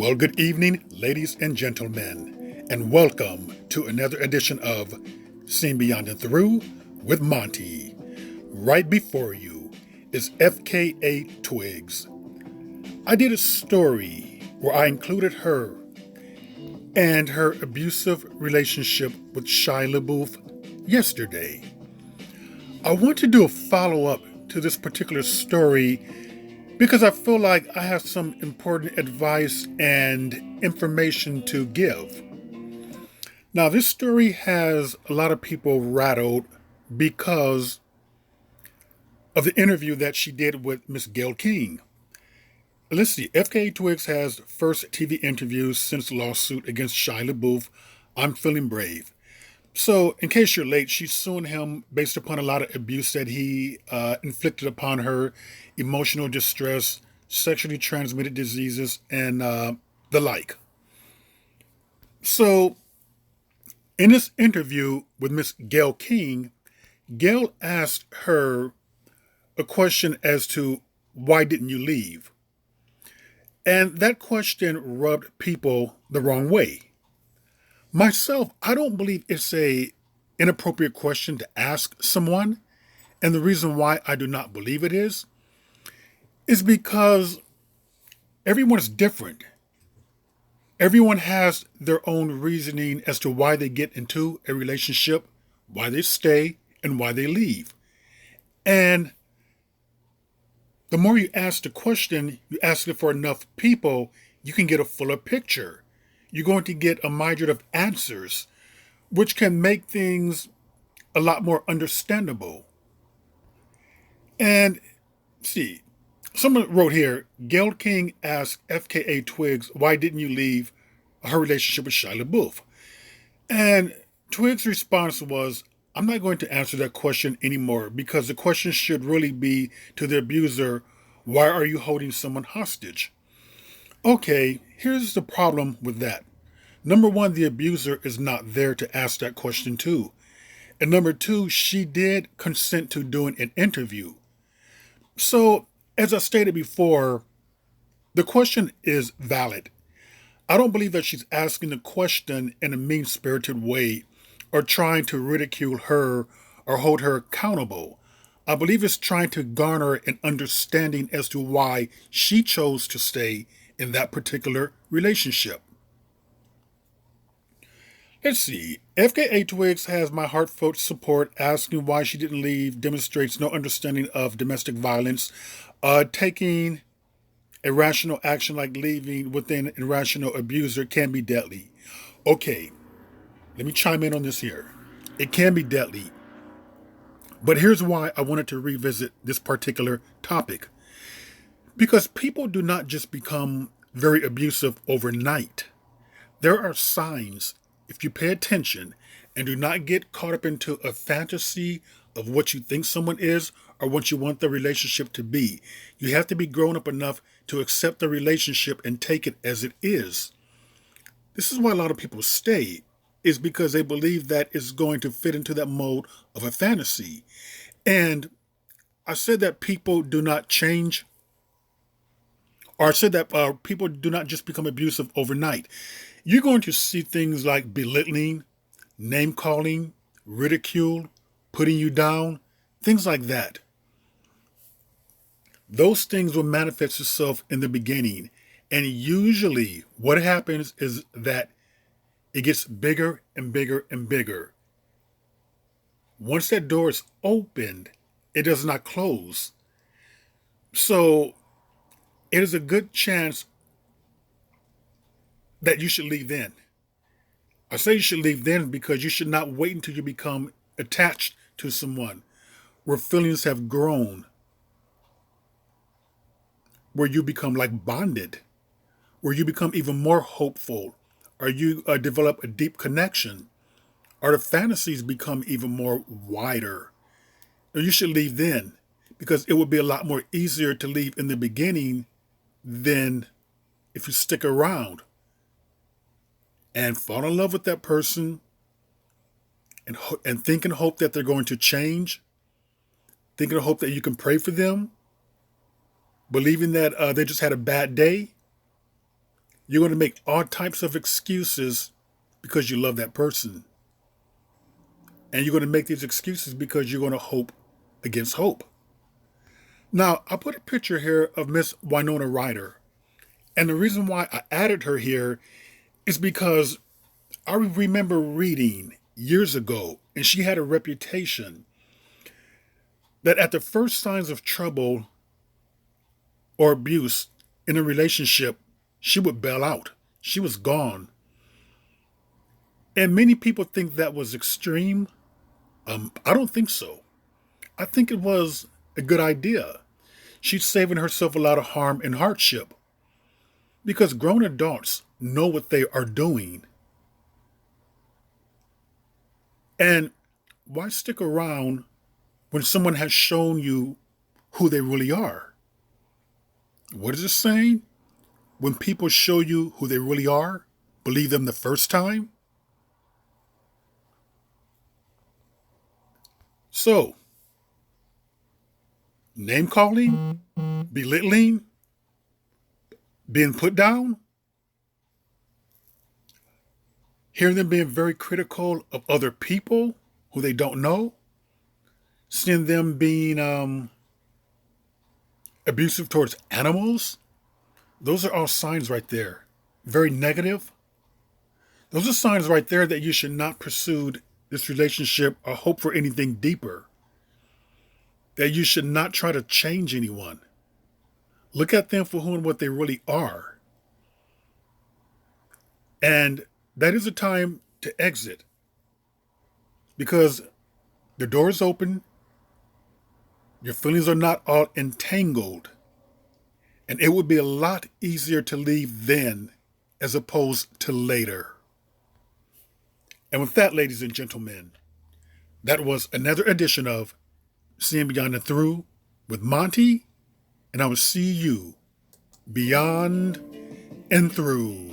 Well, good evening, ladies and gentlemen, and welcome to another edition of Seen Beyond and Through with Monty. Right before you is Fka Twigs. I did a story where I included her and her abusive relationship with Shia Labeouf yesterday. I want to do a follow-up to this particular story because I feel like I have some important advice and information to give. Now, this story has a lot of people rattled because of the interview that she did with Miss Gayle King. Let's see, Fka Twigs has first TV interview since the lawsuit against Shia LaBeouf, I'm Feeling Brave. So, in case you're late, she's suing him based upon a lot of abuse that he inflicted upon her, emotional distress, sexually transmitted diseases, and the like. So, in this interview with Miss Gayle King, Gayle asked her a question as to why didn't you leave? And that question rubbed people the wrong way. Myself, I don't believe it's a inappropriate question to ask someone. And the reason why I do not believe it is because everyone is different. Everyone has their own reasoning as to why they get into a relationship, why they stay, and why they leave. And the more you ask the question, you ask it for enough people, you can get a fuller picture. You're going to get a myriad of answers, which can make things a lot more understandable. And see, someone wrote here, Gayle King asked Fka Twigs, why didn't you leave her relationship with Shia LaBeouf? And Twigs' response was, I'm not going to answer that question anymore because the question should really be to the abuser, why are you holding someone hostage? Okay, here's the problem with that. Number one, the abuser is not there to ask that question to. And number two, she did consent to doing an interview. So, as I stated before, the question is valid. I don't believe that she's asking the question in a mean-spirited way or trying to ridicule her or hold her accountable. I believe it's trying to garner an understanding as to why she chose to stay in that particular relationship. Let's see. Fka Twigs has my heartfelt support. Asking why she didn't leave demonstrates no understanding of domestic violence. Taking irrational action like leaving with an irrational abuser can be deadly. Okay, let me chime in on this here. It can be deadly. But here's why I wanted to revisit this particular topic. Because people do not just become very abusive overnight. There are signs, if you pay attention and do not get caught up into a fantasy of what you think someone is or what you want the relationship to be. You have to be grown up enough to accept the relationship and take it as it is. This is why a lot of people stay, is because they believe that it's going to fit into that mode of a fantasy. And I said that people do not change, or I said that people do not just become abusive overnight. You're going to see things like belittling, name calling, ridicule, putting you down, things like that. Those things will manifest itself in the beginning. And usually what happens is that it gets bigger and bigger and bigger. Once that door is opened, it does not close. So it is a good chance that you should leave then. I say you should leave then because you should not wait until you become attached to someone where feelings have grown, where you become like bonded, where you become even more hopeful, or you develop a deep connection, or the fantasies become even more wider. You should leave then because it would be a lot more easier to leave in the beginning than if you stick around and fall in love with that person and think and hope that they're going to change, think and hope that you can pray for them, believing that they just had a bad day. You're going to make all types of excuses because you love that person. And you're going to make these excuses because you're going to hope against hope. Now, I put a picture here of Miss Winona Ryder. And the reason why I added her here is because I remember reading years ago, and she had a reputation that at the first signs of trouble or abuse in a relationship, she would bail out. She was gone. And many people think that was extreme. I don't think so. I think it was a good idea. She's saving herself a lot of harm and hardship because grown adults know what they are doing. And why stick around when someone has shown you who they really are? What is it saying? When people show you who they really are, believe them the first time? So, name calling, belittling, being put down, hearing them being very critical of other people who they don't know, seeing them being abusive towards animals, those are all signs right there. Very negative. Those are signs right there that you should not pursue this relationship or hope for anything deeper. That you should not try to change anyone. Look at them for who and what they really are. And that is a time to exit. Because the door is open. Your feelings are not all entangled. And it would be a lot easier to leave then as opposed to later. And with that, ladies and gentlemen, that was another edition of Seeing Beyond and Through with Monty, and I will see you beyond and through.